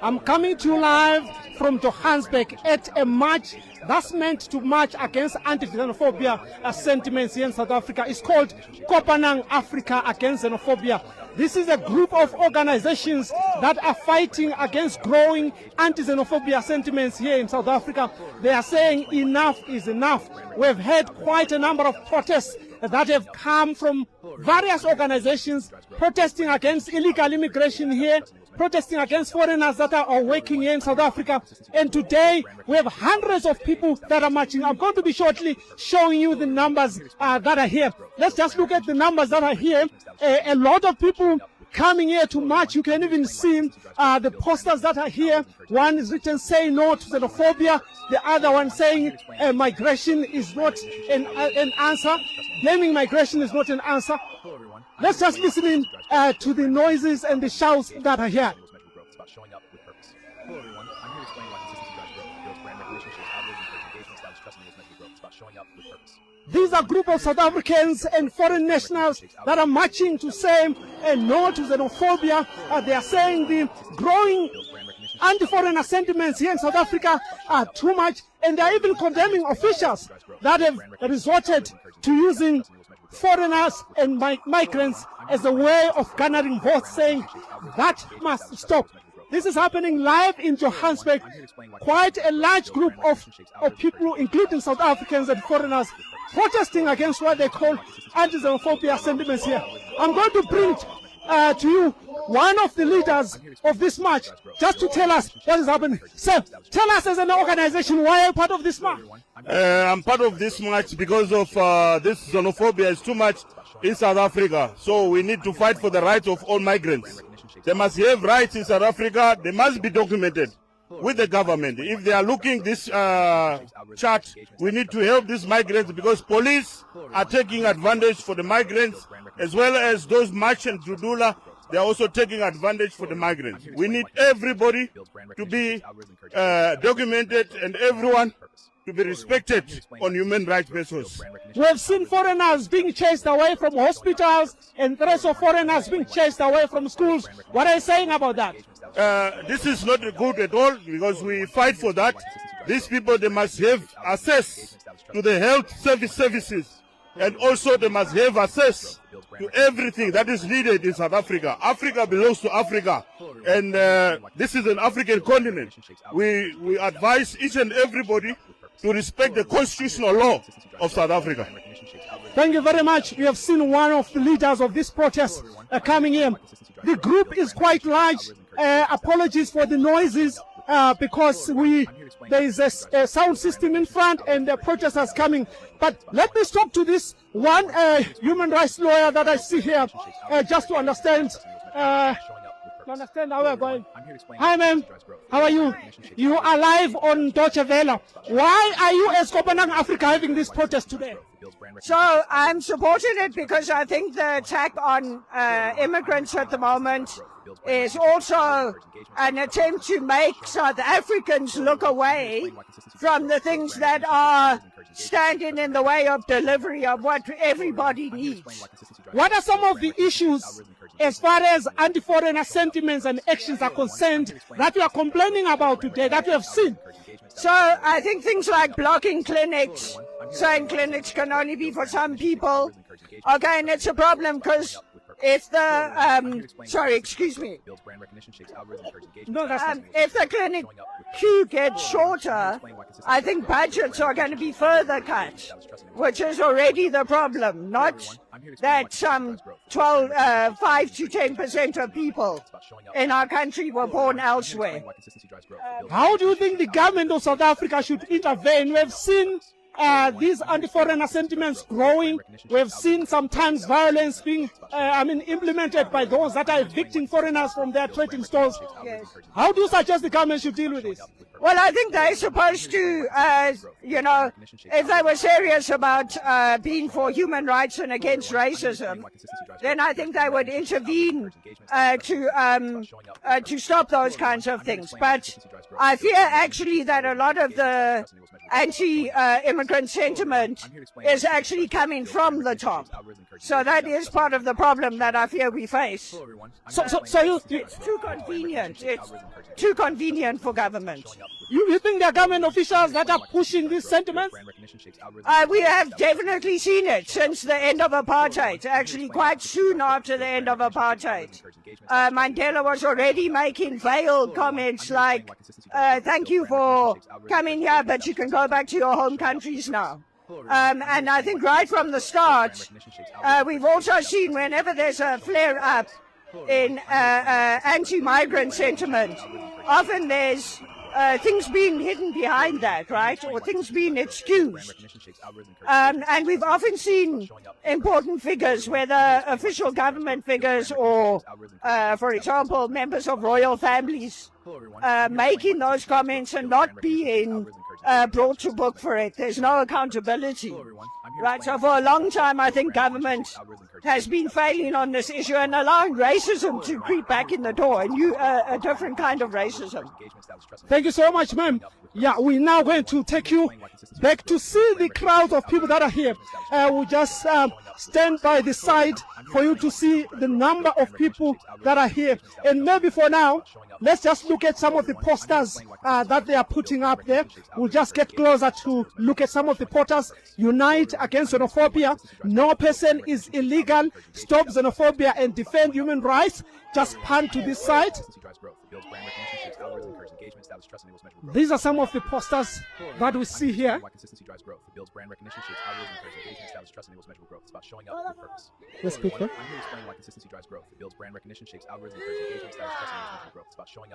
I'm coming to you live from Johannesburg at a march that's meant to march against anti-xenophobia sentiments here in South Africa. It's called Kopanang Africa Against Xenophobia. This is a group of organizations that are fighting against growing anti-xenophobia sentiments here in South Africa. They are saying enough is enough. We've had quite a number of protests that have come from various organizations protesting against illegal immigration here, protesting against foreigners that are working here in South Africa. And today we have hundreds of people that are marching. I'm going to be shortly showing you the numbers that are here. Let's just look at the numbers that are here. A lot of people coming here to march. You can even see the posters that are here. One is written "Say No to Xenophobia." The other one saying migration is not an answer. Blaming migration is not an answer. Let's just listen in to the noises and the shouts that are here. These are a group of South Africans and foreign nationals that are marching to say no to xenophobia. They are saying the growing anti-foreigner sentiments here in South Africa are too much, and they are even condemning officials that have resorted to using foreigners and migrants as a way of garnering votes, saying that must stop. This is happening live in Johannesburg. Quite a large group of people, including South Africans and foreigners, protesting against what they call anti-xenophobia sentiments here. I'm going to bring to you one of the leaders of this march, just to tell us what is happening. Sir, tell us as an organization, why are you part of this march? I'm part of this march because of this xenophobia is too much in South Africa. So we need to fight for the rights of all migrants. They must have rights in South Africa. They must be documented with the government. If they are looking this chart, we need to help these migrants because police are taking advantage for the migrants, as well as those marching to Dula. They are also taking advantage for the migrants. We need everybody to be documented and everyone to be respected on human rights basis. We have seen foreigners being chased away from hospitals and threats of foreigners being chased away from schools. What are you saying about that? This is not good at all because we fight for that. These people, they must have access to the health services, and also they must have access to everything that is needed in South Africa. Africa belongs to Africa, and this is an African continent. We advise each and everybody to respect the constitutional law of South Africa. Thank you very much. You have seen one of the leaders of this protest coming in. The group is quite large. Apologies for the noises because there is a sound system in front and the protesters coming. But let me stop to this one human rights lawyer that I see here just to understand. How we're going. Hi, ma'am. How are you? You are live on Deutsche Welle. Why are you as Kopanang Africa having this protest today? So I'm supporting it because I think the attack on immigrants at the moment is also an attempt to make South Africans look away from the things that are standing in the way of delivery of what everybody needs. What are some of the issues as far as anti-foreigner sentiments and actions are concerned that we are complaining about today, that we have seen? So I think things like blocking clinics, saying clinics can only be for some people. Okay, and it's a problem because if the sorry, excuse me. No, if the clinic queue gets shorter, I think budgets are going to be further cut, which is already the problem. Not that some 5 to 10% of people in our country were born elsewhere. How do you think the government of South Africa should intervene? We have seen these anti-foreigner sentiments growing. We have seen sometimes violence being implemented by those that are evicting foreigners from their trading stores. Yes. How do you suggest the government should deal with this? Well, I think they're supposed to, if they were serious about being for human rights and against racism, then I think they would intervene to stop those kinds of things. But I fear actually that a lot of the anti-immigrant sentiment is actually coming from the top. So that is part of the problem that I fear we face. It's too convenient. It's too convenient for government. You think there are government officials that are pushing these sentiments? We have definitely seen it since the end of apartheid, actually quite soon after the end of apartheid. Mandela was already making veiled comments like, thank you for coming here, but you can go back to your home countries now. And I think right from the start, we've also seen whenever there's a flare-up in anti-migrant sentiment, often there's things being hidden behind that, right? Or things being excused. And we've often seen important figures, whether official government figures or, for example, members of royal families, making those comments and not being brought to book for it. There's no accountability. Right, so for a long time, I think government has been failing on this issue and allowing racism to creep back in the door, and a different kind of racism. Thank you so much, ma'am. Yeah, we're now going to take you back to see the crowd of people that are here. We'll just stand by the side for you to see the number of people that are here. And maybe for now, let's just look at some of the posters that they are putting up there. We'll just get closer to look at some of the posters. Unite against xenophobia. No person is illegal. Stop xenophobia and defend human rights. Just pan to this side. These are some of the posters that we see here. Let's pick one.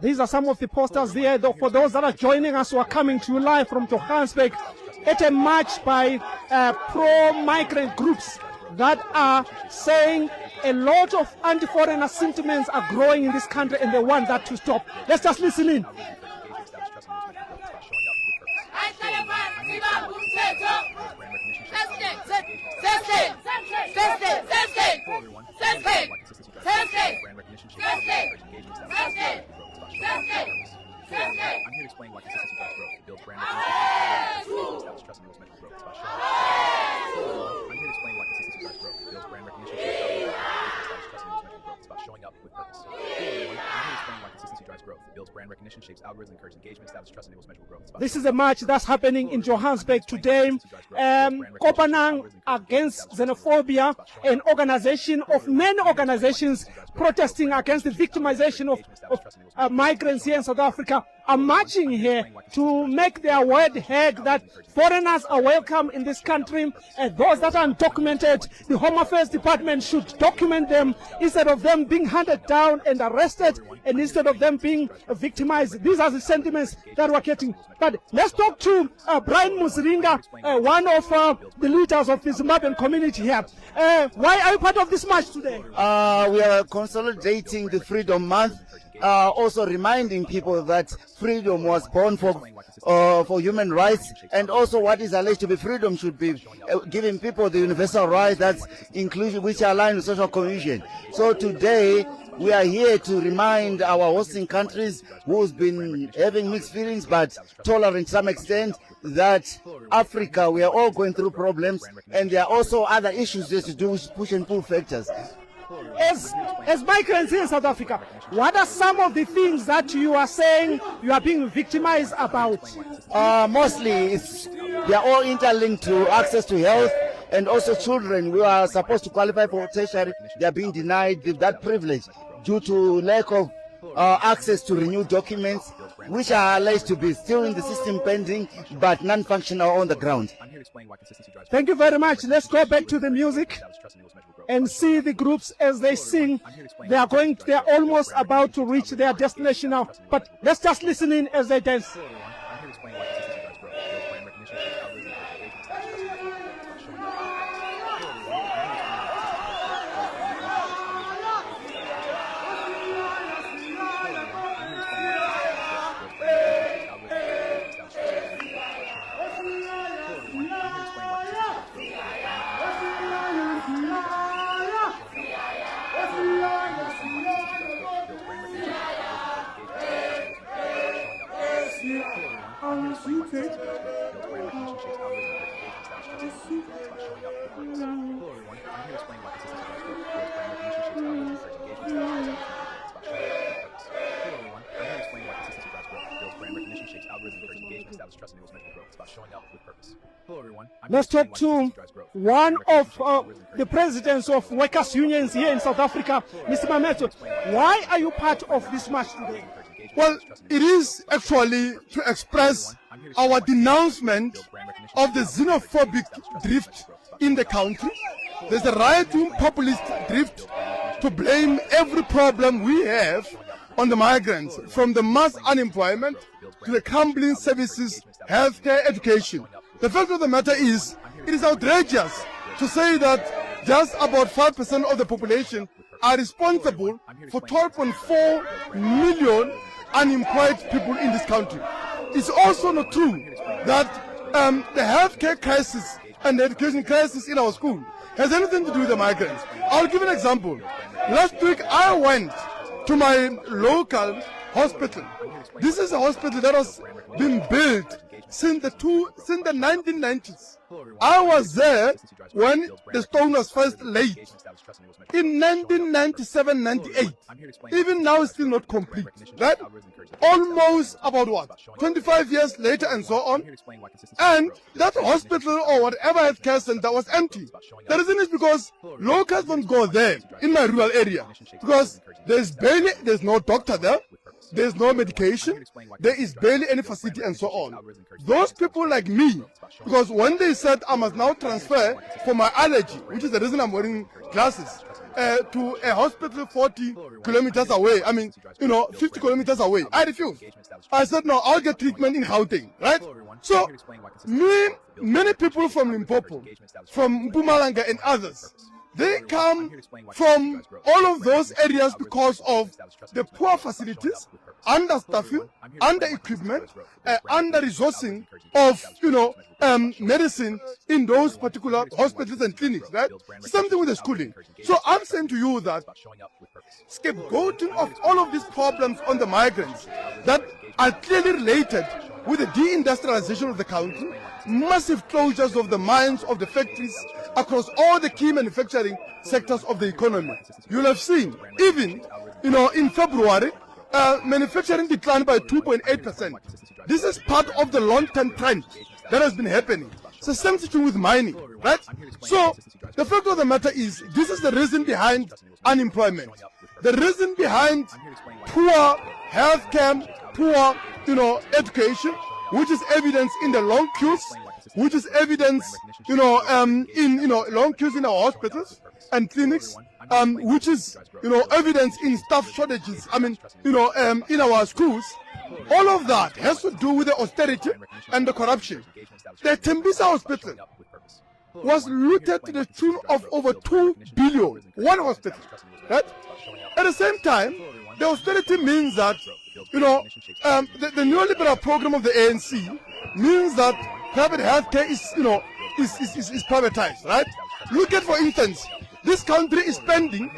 These are some of the posters there for those that are joining us who are coming to you live from Johannesburg at a march by pro-migrant groups that are saying a lot of anti-foreigner sentiments are growing in this country and they want that to stop. Let's just listen in. I'm here to explain why consistency drives growth. It builds brand recognition. Establishes trust and enables measurable growth. It's about showing up. I'm here to explain why consistency drives growth. It builds brand recognition. Establishes trust and enables measurable growth. It's about showing up with purpose. I'm here to explain why consistency drives growth. It builds brand recognition, shapes algorithms, encourages engagement, establishes trust and enables measurable growth. This is a march that's happening in Johannesburg today. Kopanang Against Xenophobia, an organization of many organizations protesting against the victimization of migrants here in South Africa, are marching here to make their word heard that foreigners are welcome in this country, and those that are undocumented, the Home Affairs Department should document them instead of them being hunted down and arrested, and instead of them being victimized. These are the sentiments that we're getting. But let's talk to Brian Musiringa, one of the leaders of the Zimbabwean community here. Why are you part of this march today? We are consolidating the Freedom Month, also reminding people that freedom was born for human rights, and also what is alleged to be freedom should be giving people the universal rights that's inclusive, which are aligned with social cohesion. So today we are here to remind our hosting countries, who's been having mixed feelings but tolerant to some extent, that Africa, we are all going through problems, and there are also other issues just to do with push and pull factors. As migrants here in South Africa, what are some of the things that you are saying you are being victimized about? Mostly they are all interlinked to access to health, and also children who are supposed to qualify for tertiary, they are being denied that privilege due to lack of access to renewed documents, which are alleged to be still in the system pending but non-functional on the ground. Thank you very much. Let's go back to the music and see the groups as they sing. They are almost about to reach their destination now, but let's just listen in as they dance. Let's talk to one of the presidents of workers' unions here in South Africa, Mr. Mameto. Why are you part of this march today? Well, it is actually to express our denouncement of the xenophobic drift in the country. There's a right-wing populist drift to blame every problem we have on the migrants, from the mass unemployment to the crumbling services, healthcare, education. The fact of the matter is, it is outrageous to say that just about 5% of the population are responsible for 12.4 million unemployed people in this country. It's also not true that the healthcare crisis and the education crisis in our school has anything to do with the migrants. I'll give an example. Last week I went to my local hospital. This is a hospital that has been built since the 1990s. I was there when the stone was first laid in 1997-98. Even now it's still not complete, right? Almost about what, 25 years later and so on. And that hospital or whatever healthcare center was empty. The reason is because locals don't go there in my rural area, because there's no doctor there. There's no medication, there is barely any facility and so on. Those people like me, because when they said I must now transfer for my allergy, which is the reason I'm wearing glasses, to a hospital 40 kilometers away, 50 kilometers away, I refused. I said, no, I'll get treatment in Gauteng, right? So, many people from Limpopo, from Mpumalanga and others, they come from all of those areas because of the poor facilities, understaffing, under-equipment, under-resourcing of, medicine in those particular hospitals and clinics, right? Something with the schooling. So I'm saying to you that scapegoating of all of these problems on the migrants that are clearly related with the deindustrialization of the country, massive closures of the mines, of the factories, across all the key manufacturing sectors of the economy. You'll have seen, even, in February, manufacturing declined by 2.8%. This is part of the long-term trend that has been happening. It's the same situation with mining, right? So, the fact of the matter is, this is the reason behind unemployment. The reason behind poor healthcare, poor, education, which is evidence in the long queues, which is evidence, in long queues in our hospitals and clinics, which is, evidence in staff shortages, in our schools. All of that has to do with the austerity and the corruption. The Tembisa Hospital was looted to the tune of over 2 billion, one hospital, right? At the same time, the austerity means that, the neoliberal program of the ANC means that private healthcare is privatized, right? Look at, for instance, this country is spending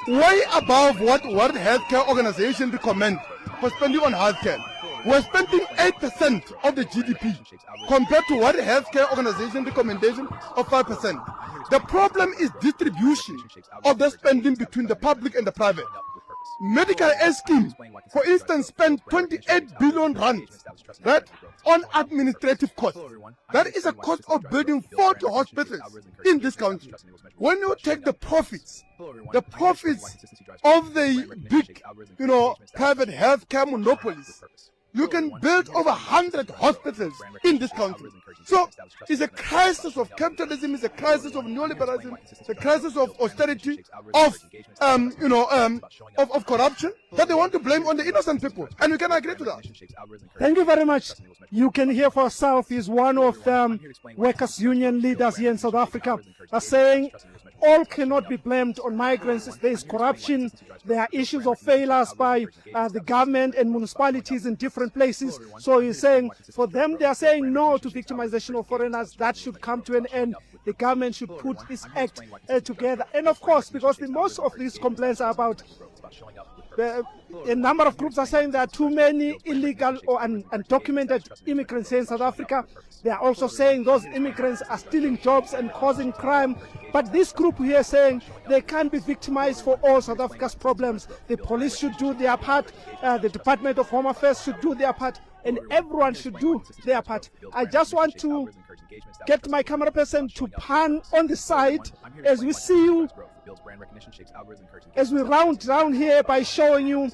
way above what World Healthcare Organization recommend for spending on healthcare. We're spending 8% of the GDP compared to World Healthcare Organization recommendation of 5%. The problem is distribution of the spending between the public and the private. Medical aid scheme, for instance, spent 28 billion rand, right, on administrative costs. That is a cost of building 40 hospitals in this country. When you take the profits of the big, private healthcare monopolies, you can build over 100 hospitals in this country. So it's a crisis of capitalism, it's a crisis of neoliberalism, it's a crisis of austerity, of corruption that they want to blame on the innocent people. And we can agree to that. Thank you very much. You can hear for yourself, he's one of the workers' union leaders here in South Africa, saying all cannot be blamed on migrants. There is corruption, there are issues of failures by the government and municipalities in different places. So he's saying, for them, they are saying no to victimization of foreigners. That should come to an end. The government should put this act together. And of course, because most of these complaints are about A number of groups are saying there are too many illegal or undocumented immigrants here in South Africa. They are also saying those immigrants are stealing jobs and causing crime. But this group here is saying they can't be victimized for all South Africa's problems. The police should do their part, the Department of Home Affairs should do their part, and everyone should do their part. I just want to get my camera person to pan on the side as we see you, as we round down here by showing you